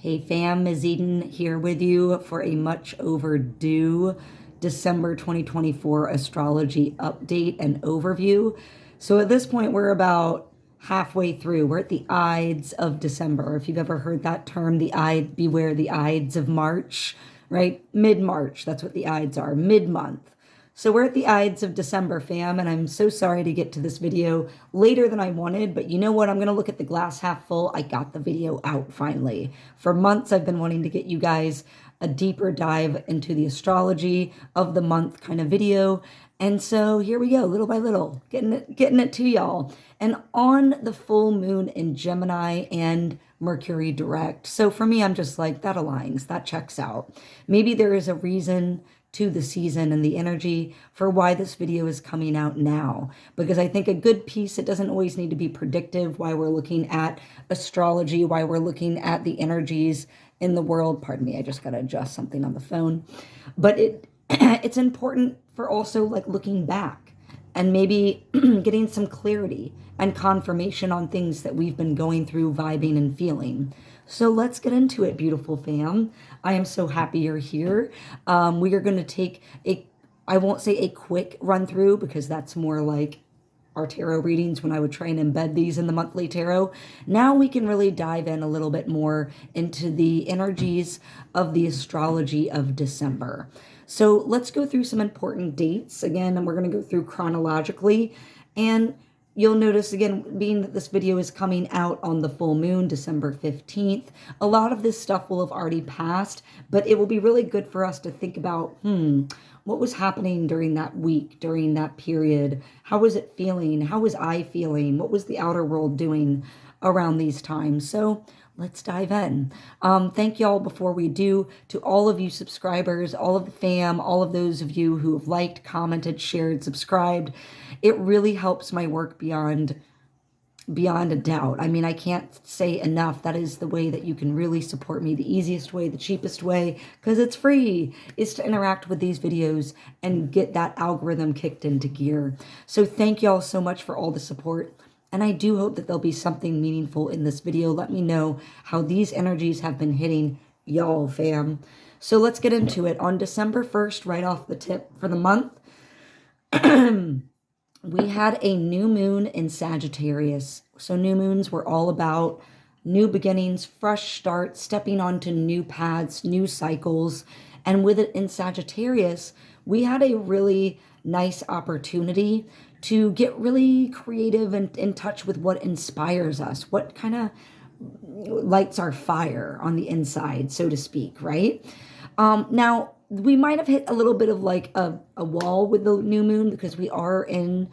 Hey fam, Ms. Eden here with you for a much overdue December 2024 astrology update and overview. So at this point, we're about halfway through. We're at the Ides of December. If you've ever heard that term, beware the Ides of March, right? Mid-March, that's what the Ides are, mid-month. So we're at the Ides of December, fam, and I'm so sorry to get to this video later than I wanted, but you know what? I'm going to look at the glass half full. I got the video out finally. For months, I've been wanting to get you guys a deeper dive into the astrology of the month kind of video. And so here we go, little by little, getting it to y'all. And on the full moon in Gemini and Mercury direct. So for me, I'm just like, that aligns, that checks out. Maybe there is a reason to the season and the energy for why this video is coming out now. Because I think a good piece, it doesn't always need to be predictive, why we're looking at astrology, why we're looking at the energies in the world. Pardon me, I just got to adjust something on the phone. But it's important for also like looking back and maybe getting some clarity and confirmation on things that we've been going through, vibing and feeling. So let's get into it, beautiful fam. I am so happy you're here. We are going to take I won't say a quick run through because that's more like our tarot readings when I would try and embed these in the monthly tarot. Now we can really dive in a little bit more into the energies of the astrology of December. So let's go through some important dates again, and we're going to go through chronologically. And you'll notice, again, being that this video is coming out on the full moon, December 15th, a lot of this stuff will have already passed, but it will be really good for us to think about, what was happening during that week, during that period? How was it feeling? How was I feeling? What was the outer world doing around these times? So let's dive in. Thank y'all before we do to all of you subscribers, all of the fam, all of those of you who have liked, commented, shared, subscribed. It really helps my work beyond a doubt. I mean, I can't say enough. That is the way that you can really support me. The easiest way, the cheapest way, because it's free, is to interact with these videos and get that algorithm kicked into gear. So thank y'all so much for all the support. And I do hope that there'll be something meaningful in this video. Let me know how these energies have been hitting y'all, fam. So let's get into it. On December 1st, right off the tip for the month, we had a new moon in Sagittarius. So new moons were all about new beginnings, fresh starts, stepping onto new paths, new cycles. And with it in Sagittarius, we had a really nice opportunity to get really creative and in touch with what inspires us, what kind of lights our fire on the inside, so to speak, right? Now, we might have hit a little bit of like a wall with the new moon because we are in,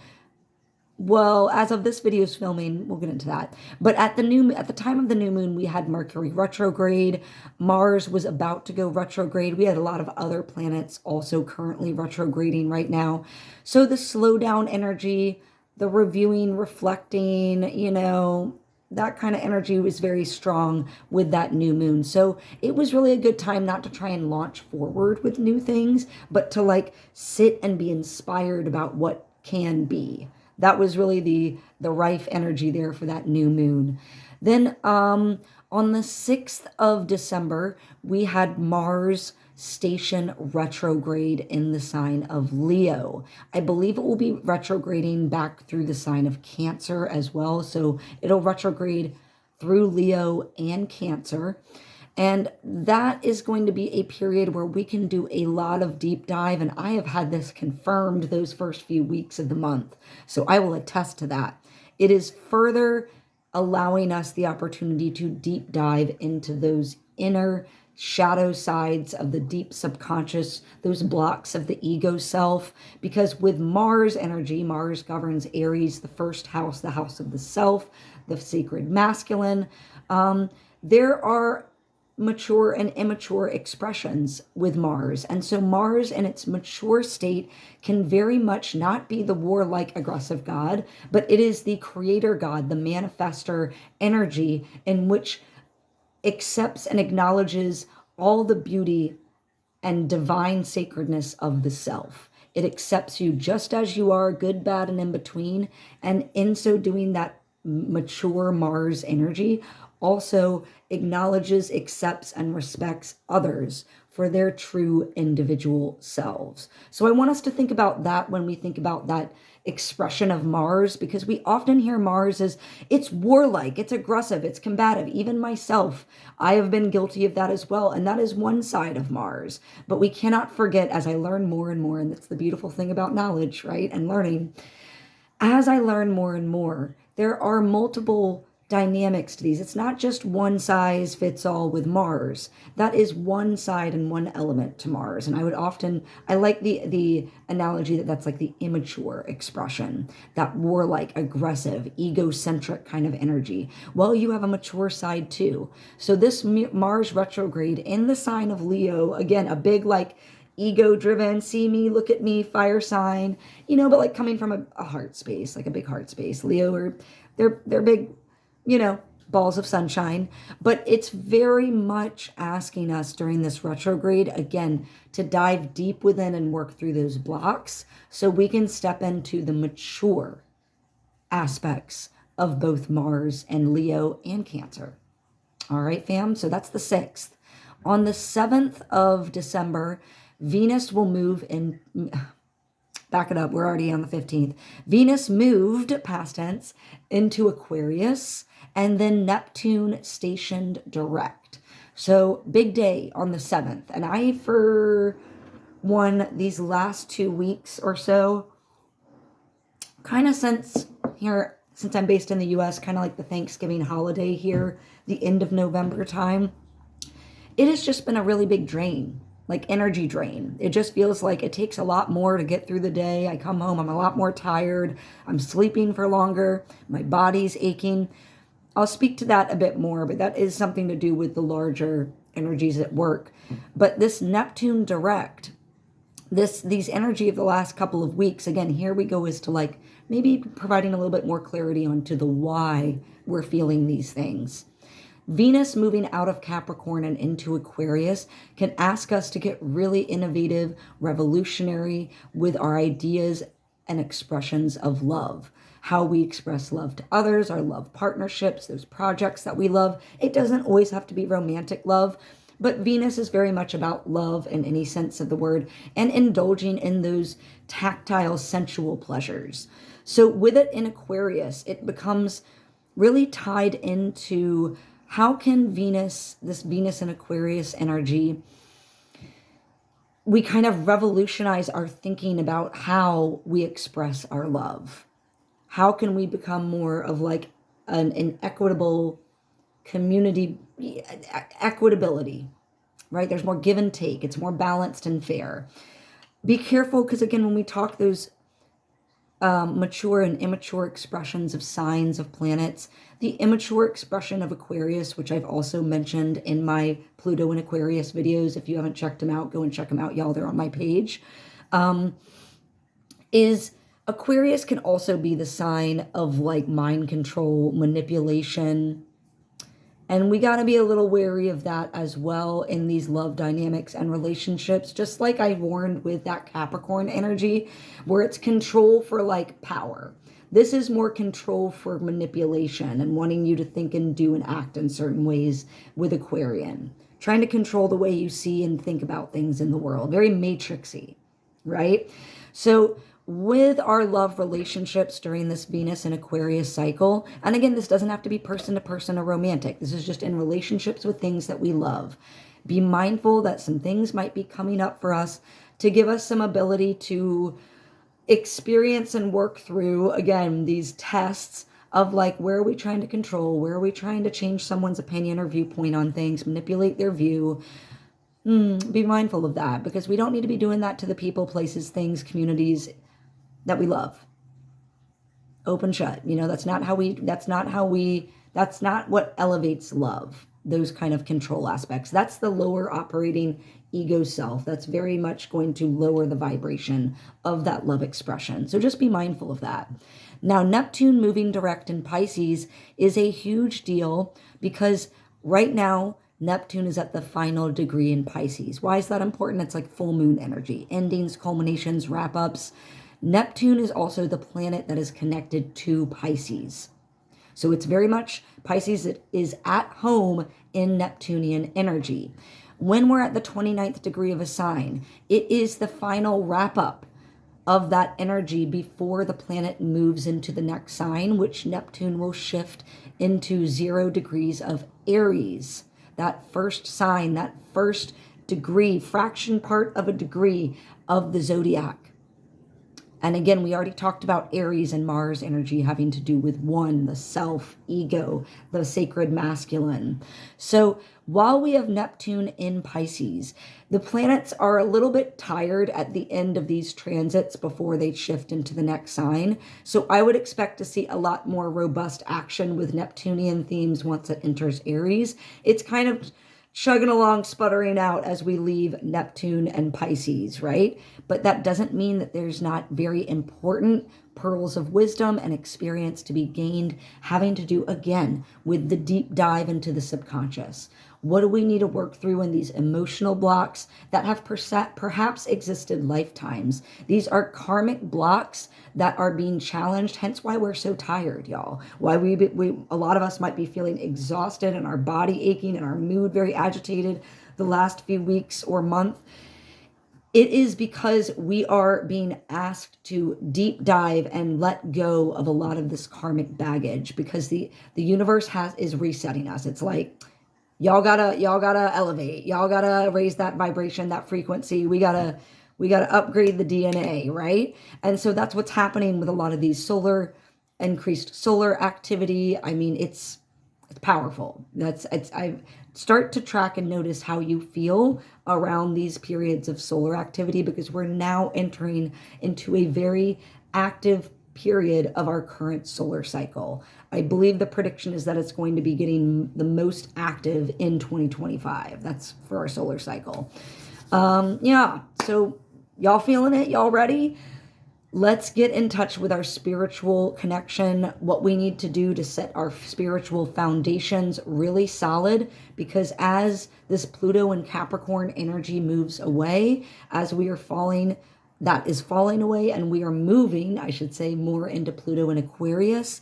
well, as of this video's filming, we'll get into that. But at the time of the new moon, we had Mercury retrograde. Mars was about to go retrograde. We had a lot of other planets also currently retrograding right now. So the slowdown energy, the reviewing, reflecting, that kind of energy was very strong with that new moon. So it was really a good time not to try and launch forward with new things, but to like sit and be inspired about what can be. That was really the rife energy there for that new moon. Then on the 6th of December, we had Mars station retrograde in the sign of Leo. I believe it will be retrograding back through the sign of Cancer as well. So it'll retrograde through Leo and Cancer. And that is going to be a period where we can do a lot of deep dive. And I have had this confirmed those first few weeks of the month. So I will attest to that. It is further allowing us the opportunity to deep dive into those inner shadow sides of the deep subconscious, those blocks of the ego self, because with Mars energy, Mars governs Aries, the first house, the house of the self, the sacred masculine. There are mature and immature expressions with Mars. And so Mars in its mature state can very much not be the warlike aggressive god, but it is the creator god, the manifester energy in which accepts and acknowledges all the beauty and divine sacredness of the self. It accepts you just as you are, good, bad, and in between. And in so doing, that mature Mars energy also acknowledges, accepts, and respects others for their true individual selves. So I want us to think about that when we think about that expression of Mars, because we often hear Mars as it's warlike, it's aggressive, it's combative. Even myself, I have been guilty of that as well. And that is one side of Mars. But we cannot forget, as I learn more and more, and that's the beautiful thing about knowledge, right? And learning, as I learn more and more, there are multiple dynamics to these. It's not just one size fits all with Mars. That is one side and one element to Mars. And I like the analogy that that's like the immature expression, that warlike, aggressive, egocentric kind of energy. Well, you have a mature side too. So this Mars retrograde in the sign of Leo, again, a big like ego driven, see me, look at me, fire sign, but like coming from a heart space, like a big heart space. Leo are, they're big, balls of sunshine, but it's very much asking us during this retrograde, again, to dive deep within and work through those blocks so we can step into the mature aspects of both Mars and Leo and Cancer. All right, fam. So that's the 6th. On the 7th of December, Venus will move in, back it up, we're already on the 15th. Venus moved, past tense, into Aquarius, and then Neptune stationed direct. So big day on the 7th. And I, for one, these last 2 weeks or so, kind of since I'm based in the US, kind of like the Thanksgiving holiday here, the end of November time, it has just been a really big drain. Like energy drain. It just feels like it takes a lot more to get through the day. I come home, I'm a lot more tired. I'm sleeping for longer. My body's aching. I'll speak to that a bit more, but that is something to do with the larger energies at work. But this Neptune direct, these energy of the last couple of weeks, again, here we go, is to like maybe providing a little bit more clarity onto the why we're feeling these things. Venus moving out of Capricorn and into Aquarius can ask us to get really innovative, revolutionary with our ideas and expressions of love. How we express love to others, our love partnerships, those projects that we love. It doesn't always have to be romantic love, but Venus is very much about love in any sense of the word and indulging in those tactile, sensual pleasures. So with it in Aquarius, it becomes really tied into how can this Venus and Aquarius energy, we kind of revolutionize our thinking about how we express our love. How can we become more of like an equitable community, equitability, right? There's more give and take. It's more balanced and fair. Be careful, because again, when we talk those mature and immature expressions of signs of planets, the immature expression of Aquarius, which I've also mentioned in my Pluto and Aquarius videos. If you haven't checked them out, go and check them out, y'all. They're on my page. Is Aquarius can also be the sign of like mind control, manipulation. And we got to be a little wary of that as well in these love dynamics and relationships. Just like I warned with that Capricorn energy, where it's control for like power. This is more control for manipulation and wanting you to think and do and act in certain ways with Aquarian. Trying to control the way you see and think about things in the world. Very matrixy, right? So with our love relationships during this Venus and Aquarius cycle, and again, this doesn't have to be person to person or romantic. This is just in relationships with things that we love. Be mindful that some things might be coming up for us to give us some ability to experience and work through, again, these tests of like, where are we trying to control? Where are we trying to change someone's opinion or viewpoint on things, manipulate their view? Be mindful of that, because we don't need to be doing that to the people, places, things, communities that we love. Open shut. That's not what elevates love. Those kind of control aspects. That's the lower operating ego self. That's very much going to lower the vibration of that love expression. So just be mindful of that. Now, Neptune moving direct in Pisces is a huge deal, because right now Neptune is at the final degree in Pisces. Why is that important? It's like full moon energy, endings, culminations, wrap-ups. Neptune is also the planet that is connected to Pisces. So it's very much, Pisces is at home in Neptunian energy. When we're at the 29th degree of a sign, it is the final wrap up of that energy before the planet moves into the next sign, which Neptune will shift into 0 degrees of Aries. That first sign, that first degree, fraction part of a degree of the zodiac. And again, we already talked about Aries and Mars energy having to do with one, the self, ego, the sacred masculine. So while we have Neptune in Pisces, the planets are a little bit tired at the end of these transits before they shift into the next sign. So I would expect to see a lot more robust action with Neptunian themes once it enters Aries. It's kind of chugging along, sputtering out as we leave Neptune and Pisces, right? But that doesn't mean that there's not very important pearls of wisdom and experience to be gained, having to do, again, with the deep dive into the subconscious. What do we need to work through in these emotional blocks that have perhaps existed lifetimes? These are karmic blocks that are being challenged, hence why we're so tired, y'all. Why a lot of us might be feeling exhausted and our body aching and our mood very agitated the last few weeks or month. It is because we are being asked to deep dive and let go of a lot of this karmic baggage, because the universe is resetting us. It's like, y'all gotta elevate. Y'all gotta raise that vibration, that frequency. We gotta upgrade the DNA, right? And so that's what's happening with a lot of these increased solar activity. I mean, it's powerful. I start to track and notice how you feel around these periods of solar activity, because we're now entering into a very active period of our current solar cycle. I believe the prediction is that it's going to be getting the most active in 2025. That's for our solar cycle. Yeah, so y'all feeling it? Y'all ready? Let's get in touch with our spiritual connection, what we need to do to set our spiritual foundations really solid, because as this Pluto and Capricorn energy moves away, as we are falling, that is falling away, and we are moving, I should say, more into Pluto and Aquarius.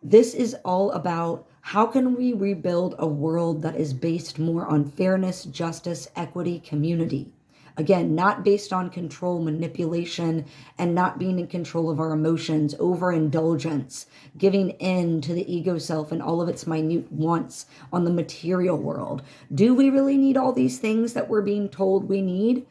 This is all about how can we rebuild a world that is based more on fairness, justice, equity, community. Again, not based on control, manipulation, and not being in control of our emotions, overindulgence, giving in to the ego self and all of its minute wants on the material world. Do we really need all these things that we're being told we need?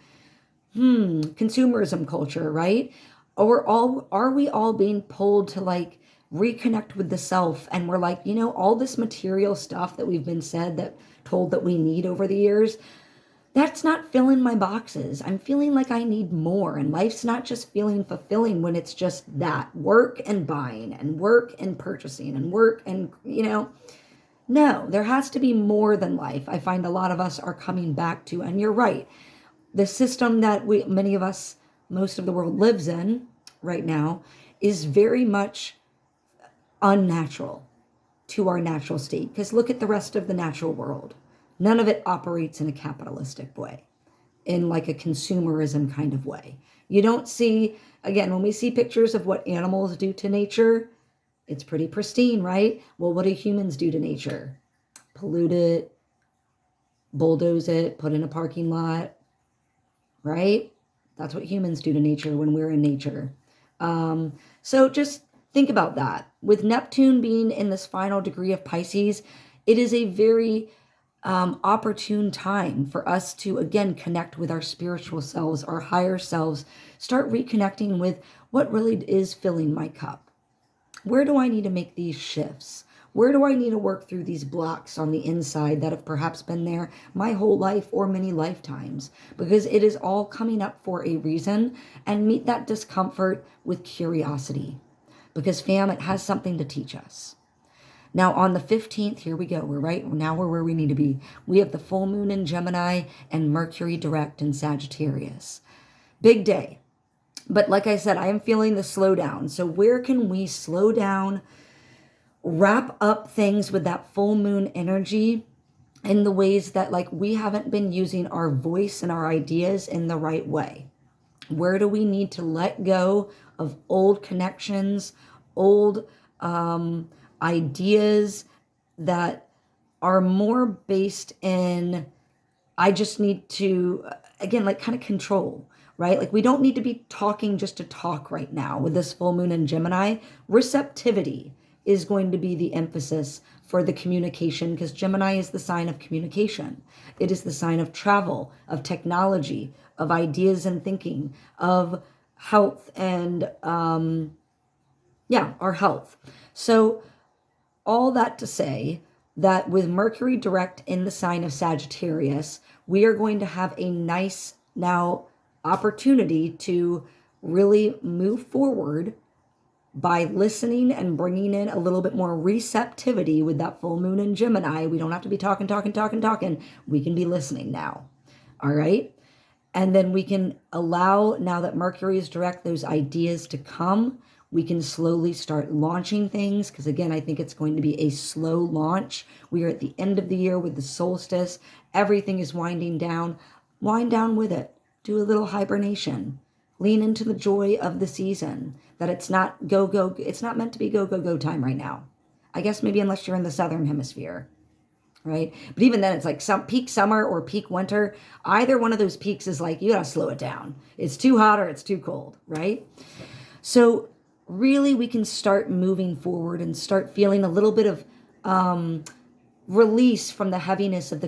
Consumerism culture, right? Or are we all being pulled to like reconnect with the self? And we're like, all this material stuff that we've been told that we need over the years, that's not filling my boxes. I'm feeling like I need more. And life's not just feeling fulfilling when it's just that work and buying and work and purchasing and work and, no, there has to be more than life. I find a lot of us are coming back to, and you're right, the system that many of us, most of the world lives in right now is very much unnatural to our natural state. Because look at the rest of the natural world. None of it operates in a capitalistic way, in like a consumerism kind of way. You don't see, again, when we see pictures of what animals do to nature, it's pretty pristine, right? Well, what do humans do to nature? Pollute it, bulldoze it, put in a parking lot, right? That's what humans do to nature when we're in nature. So just think about that. With Neptune being in this final degree of Pisces, it is a very opportune time for us to, again, connect with our spiritual selves, our higher selves, start reconnecting with what really is filling my cup. Where do I need to make these shifts? Where do I need to work through these blocks on the inside that have perhaps been there my whole life or many lifetimes? Because it is all coming up for a reason, and meet that discomfort with curiosity. Because fam, it has something to teach us. Now on the 15th, here we go. We're where we need to be. We have the full moon in Gemini and Mercury direct in Sagittarius. Big day. But like I said, I am feeling the slowdown. So where can we slow down, wrap up things with that full moon energy in the ways that like we haven't been using our voice and our ideas in the right way? Where do we need to let go of old connections, old ideas that are more based in, I just need to, again, like kind of control, right? Like we don't need to be talking just to talk right now with this full moon in Gemini. Receptivity is going to be the emphasis for the communication, because Gemini is the sign of communication. It is the sign of travel, of technology, of ideas and thinking, of health and, our health. So all that to say that with Mercury direct in the sign of Sagittarius, we are going to have a nice now opportunity to really move forward by listening and bringing in a little bit more receptivity with that full moon in Gemini. We don't have to be talking. We can be listening now. All right. And then we can allow, now that Mercury is direct, those ideas to come. We can slowly start launching things, because again, I think it's going to be a slow launch. We are at the end of the year with the solstice. Everything is winding down. Wind down with it. Do a little hibernation. Lean into the joy of the season, that it's not it's not meant to be go time right now. I guess maybe unless you're in the southern hemisphere, right? But even then, it's like some peak summer or peak winter. Either one of those peaks is like, you gotta slow it down. It's too hot or it's too cold, right? So really we can start moving forward and start feeling a little bit of release from the heaviness of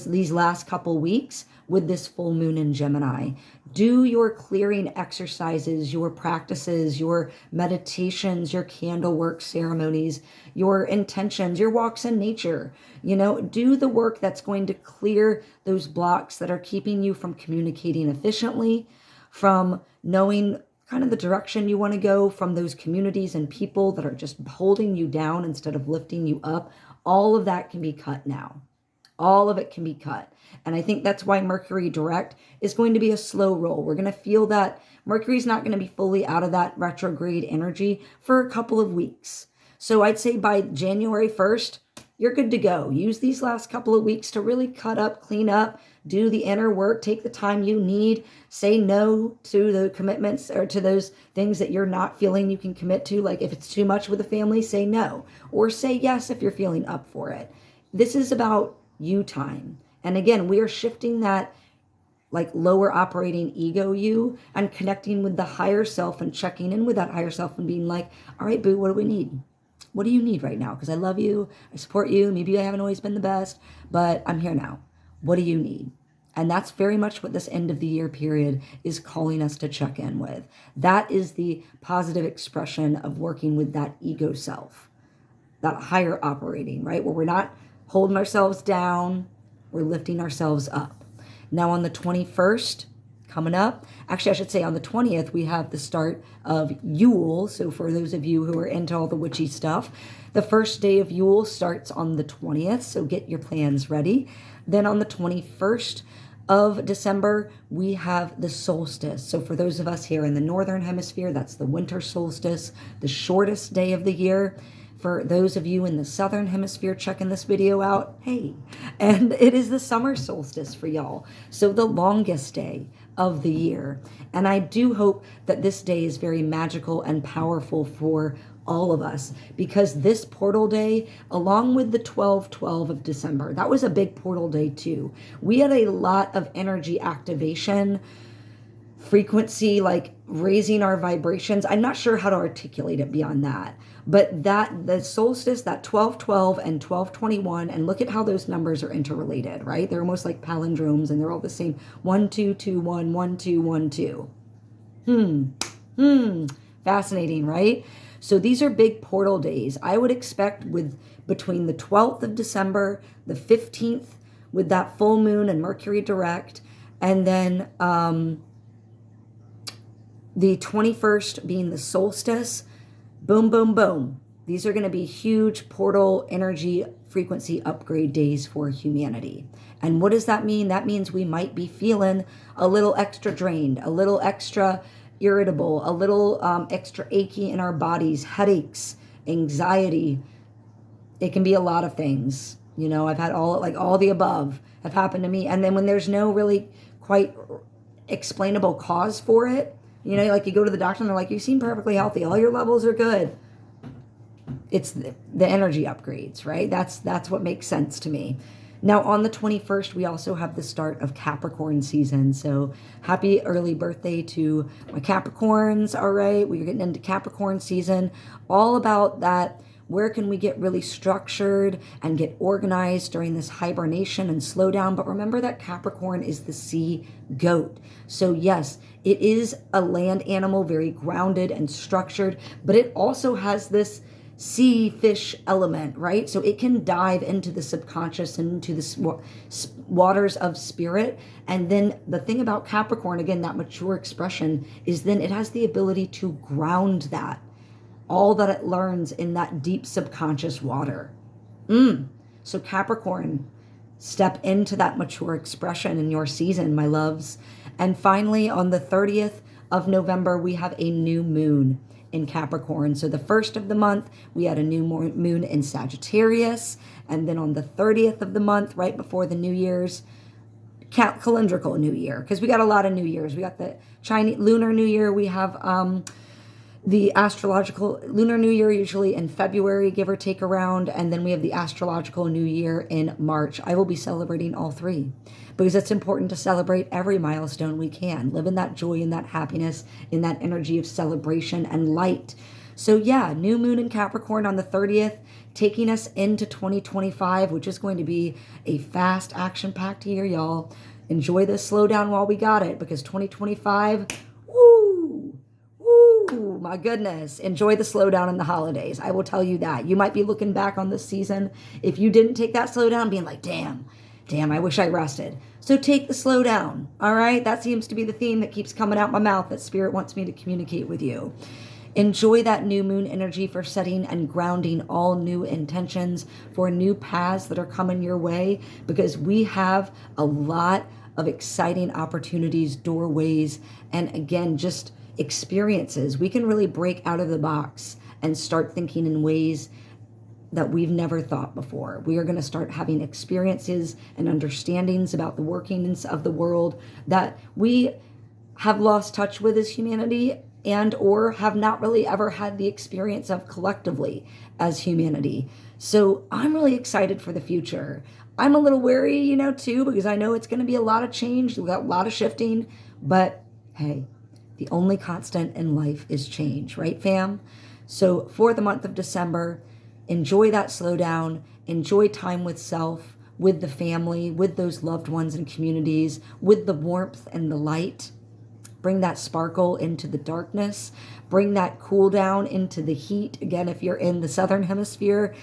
these last couple weeks with this full moon in Gemini. Do your clearing exercises, your practices, your meditations, your candle work ceremonies, your intentions, your walks in nature. Do the work that's going to clear those blocks that are keeping you from communicating efficiently, from knowing kind of the direction you want to go, from those communities and people that are just holding you down instead of lifting you up. All of that can be cut now. All of it can be cut. And I think that's why Mercury direct is going to be a slow roll. We're going to feel that Mercury's not going to be fully out of that retrograde energy for a couple of weeks. So I'd say by January 1st, you're good to go. Use these last couple of weeks to really cut up, clean up, do the inner work, take the time you need, say no to the commitments or to those things that you're not feeling you can commit to. Like if it's too much with the family, say no, or say yes if you're feeling up for it. This is about you time. And again, we are shifting that like lower operating ego you and connecting with the higher self and checking in with that higher self and being like, all right, boo, what do we need? What do you need right now? Because I love you. I support you. Maybe I haven't always been the best, but I'm here now. What do you need? And that's very much what this end of the year period is calling us to check in with. That is the positive expression of working with that ego self, that higher operating, right? Where we're not holding ourselves down, we're lifting ourselves up. Now on the 21st, coming up, actually I should say on the 20th, we have the start of Yule. So for those of you who are into all the witchy stuff, the first day of Yule starts on the 20th. So get your plans ready. Then on the 21st of December, we have the solstice. So for those of us here in the northern hemisphere, that's the winter solstice, the shortest day of the year. For those of you in the southern hemisphere checking this video out, hey, and it is the summer solstice for y'all. So the longest day of the year. And I do hope that this day is very magical and powerful for all of us, because this portal day, along with the 12/12 of December, that was a big portal day too. We had a lot of energy activation, frequency, like raising our vibrations. I'm not sure how to articulate it beyond that, but that the solstice, that 12/12 and 12/21, and look at how those numbers are interrelated, right? They're almost like palindromes and they're all the same. 1 2 2 1 1 2 1 2. Fascinating, right? So these are big portal days. I would expect with between the 12th of December, the 15th with that full moon and Mercury direct, and then the 21st being the solstice, boom, boom, boom. These are going to be huge portal energy frequency upgrade days for humanity. And what does that mean? That means we might be feeling a little extra drained, a little extra irritable, a little extra achy in our bodies, headaches, anxiety. It can be a lot of things. You know, I've had all the above have happened to me. And then when there's no really quite explainable cause for it, you know, like you go to the doctor and they're like, you seem perfectly healthy. All your levels are good. it's the energy upgrades, right? That's what makes sense to me. Now, on the 21st, we also have the start of Capricorn season. So happy early birthday to my Capricorns, all right? We're getting into Capricorn season, all about that. Where can we get really structured and get organized during this hibernation and slowdown? But remember that Capricorn is the sea goat. So yes, it is a land animal, very grounded and structured, but it also has this sea fish element, right? So it can dive into the subconscious and into the waters of spirit. And then the thing about Capricorn, again, that mature expression, is then it has the ability to ground that, all that it learns in that deep subconscious water. So Capricorn, step into that mature expression in your season, my loves. And finally, on the 30th of November, we have a new moon in Capricorn. So the first of the month, we had a new moon in Sagittarius. And then on the 30th of the month, right before the New Year's, calendrical New Year, because we got a lot of New Years. We got the Chinese Lunar New Year. We have the astrological Lunar New Year usually in February, give or take around. And then we have the astrological New Year in March. I will be celebrating all three because it's important to celebrate every milestone we can. Live in that joy and that happiness, in that energy of celebration and light. So yeah, new moon in Capricorn on the 30th, taking us into 2025, which is going to be a fast, action-packed year, y'all. Enjoy this slowdown while we got it, because 2025, my goodness, enjoy the slowdown in the holidays. I will tell you that. You might be looking back on this season, if you didn't take that slowdown, being like, damn, I wish I rested. So take the slowdown, all right? That seems to be the theme that keeps coming out my mouth that Spirit wants me to communicate with you. Enjoy that new moon energy for setting and grounding all new intentions for new paths that are coming your way, because we have a lot of exciting opportunities, doorways, and again, just experiences. We can really break out of the box and start thinking in ways that we've never thought before. We are going to start having experiences and understandings about the workings of the world that we have lost touch with as humanity, and or have not really ever had the experience of collectively as humanity. So I'm really excited for the future. I'm a little wary, too, because I know it's going to be a lot of change. We've got a lot of shifting, but hey, the only constant in life is change, right, fam? So for the month of December, enjoy that slowdown, enjoy time with self, with the family, with those loved ones and communities, with the warmth and the light. Bring that sparkle into the darkness. Bring that cool down into the heat, again, if you're in the southern hemisphere.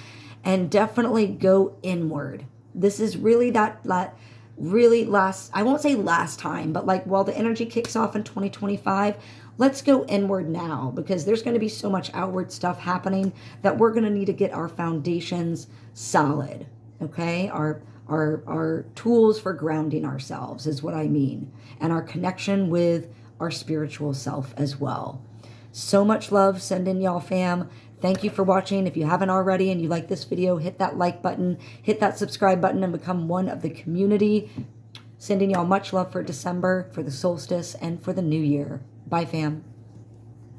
And definitely go inward. This is really that really last, I won't say last time, but like while the energy kicks off in 2025, let's go inward now, because there's going to be so much outward stuff happening that we're going to need to get our foundations solid. Okay? Our tools for grounding ourselves is what I mean, and our connection with our spiritual self as well. So much love, send in, y'all, fam. Thank you for watching. If you haven't already and you like this video, hit that like button, hit that subscribe button, and become one of the community. Sending y'all much love for December, for the solstice, and for the new year. Bye, fam.